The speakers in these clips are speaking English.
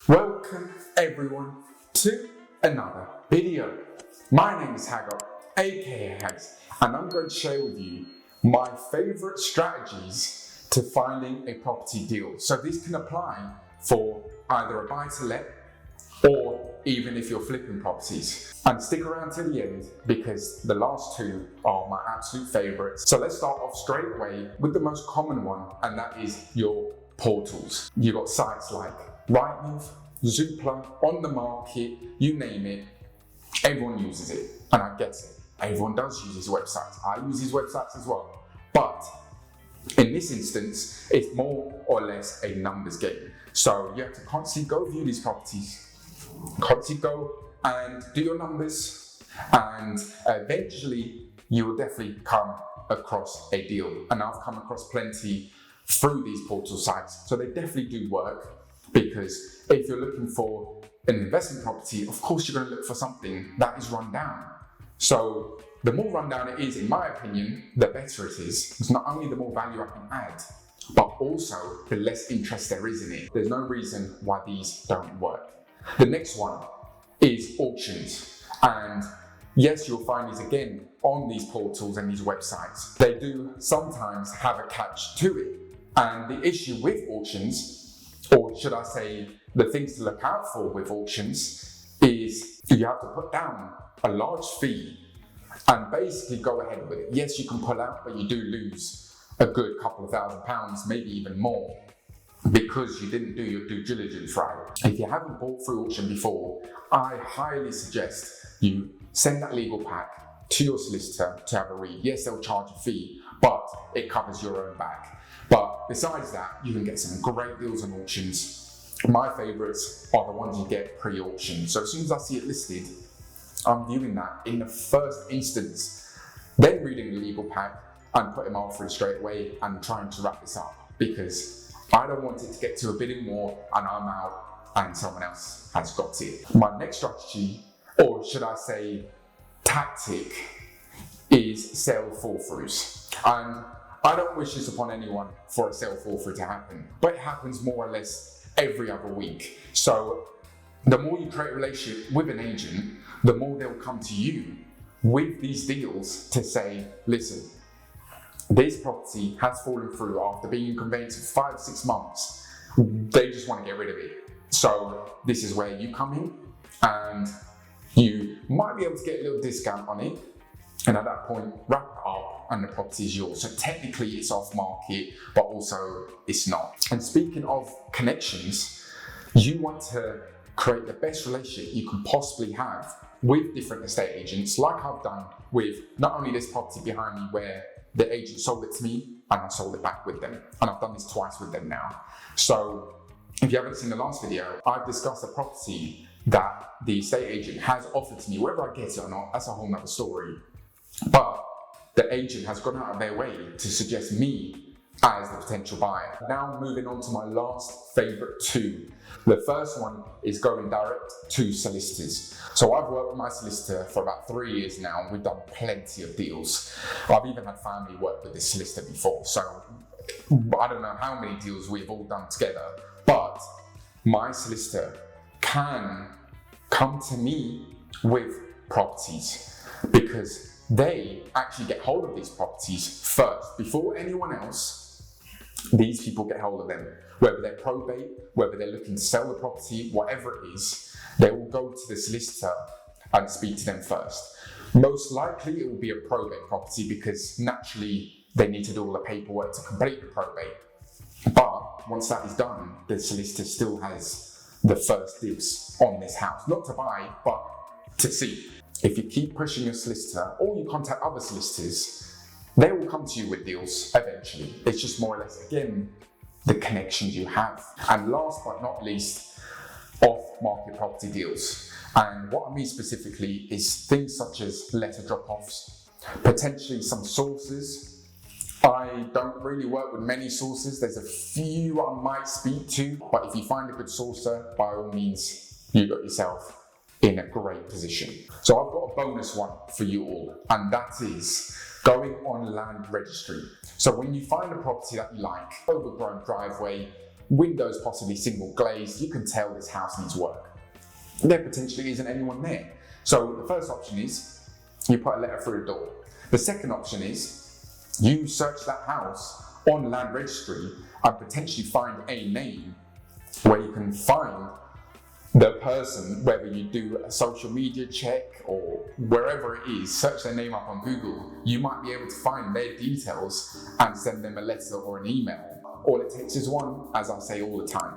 Welcome everyone to another video. My name is Hagar, aka Hags, and I'm going to share with you my favorite strategies to finding a property deal. So this can apply for either a buy-to-let or even if you're flipping properties. And stick around to the end because the last two are my absolute favorites. So let's start off straight away with the most common one, and that is your portals. You've got sites like Rightmove, Zoopla, On the Market, you name it, everyone uses it. And I get it, everyone does use these websites. I use these websites as well. But in this instance, it's more or less a numbers game. So you have to constantly go view these properties, constantly go and do your numbers, and eventually you will definitely come across a deal. And I've come across plenty through these portal sites. So they definitely do work. Because if you're looking for an investment property, of course you're going to look for something that is run down. So the more run down it is, in my opinion, the better it is. It's not only the more value I can add, but also the less interest there is in it. There's no reason why these don't work. The next one is auctions. And yes, you'll find these again on these portals and these websites. They do sometimes have a catch to it. And the issue with auctions, or should I say, the things to look out for with auctions, is you have to put down a large fee and basically go ahead with it. Yes, you can pull out, but you do lose a good couple of £1,000, maybe even more, because you didn't do your due diligence right. If you haven't bought through auction before, I highly suggest you send that legal pack to your solicitor to have a read. Yes, they'll charge a fee, but it covers your own back. But besides that, you can get some great deals on auctions. My favorites are the ones you get pre-auction. So as soon as I see it listed, I'm viewing that in the first instance, then reading the legal pack and putting my offer in straight away and trying to wrap this up, because I don't want it to get to a bidding war and I'm out and someone else has got it. My next strategy, or should I say tactic, is sale fall-throughs. And I don't wish this upon anyone for a sale fall-through to happen, but it happens more or less every other week. So the more you create a relationship with an agent, the more they'll come to you with these deals to say, listen, this property has fallen through after being in conveyance for 5-6 months. They just want to get rid of it. So this is where you come in and you might be able to get a little discount on it. And at that point, wrap it up and the property is yours. So technically it's off market, but also it's not. And speaking of connections, you want to create the best relationship you can possibly have with different estate agents, like I've done with not only this property behind me where the agent sold it to me and I sold it back with them. And I've done this twice with them now. So if you haven't seen the last video, I've discussed a property that the estate agent has offered to me. Whether I get it or not, that's a whole nother story. But the agent has gone out of their way to suggest me as the potential buyer. Now moving on to my last favorite two. The first one is going direct to solicitors. So I've worked with my solicitor for about 3 years now. We've done plenty of deals. I've even had family work with this solicitor before. So I don't know how many deals we've all done together, but my solicitor can come to me with properties because they actually get hold of these properties first. Before anyone else, these people get hold of them. Whether they're probate, whether they're looking to sell the property, whatever it is, they will go to the solicitor and speak to them first. Most likely it will be a probate property because naturally they need to do all the paperwork to complete the probate. But once that is done, the solicitor still has the first dibs on this house. Not to buy, but to see. If you keep pushing your solicitor or you contact other solicitors, they will come to you with deals eventually. It's just more or less, again, the connections you have. And last but not least, off-market property deals. And what I mean specifically is things such as letter drop-offs, potentially some sources. I don't really work with many sources. There's a few I might speak to, but if you find a good sourcer, by all means, you got yourself in a great position. So I've got a bonus one for you all, and that is going on land registry. So when you find a property that you like, overgrown driveway, windows possibly single glazed, you can tell this house needs work. There potentially isn't anyone there. So the first option is you put a letter through the door. The second option is you search that house on land registry and potentially find a name where you can find the person, whether you do a social media check or wherever it is, search their name up on Google, you might be able to find their details and send them a letter or an email. All it takes is one, as I say all the time.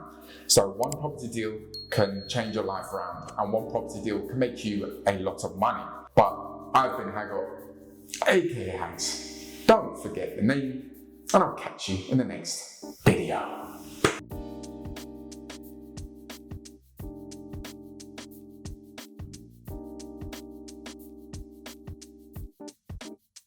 So one property deal can change your life around, and one property deal can make you a lot of money. But I've been Haggot, aka Hags. Don't forget the name, and I'll catch you in the next video.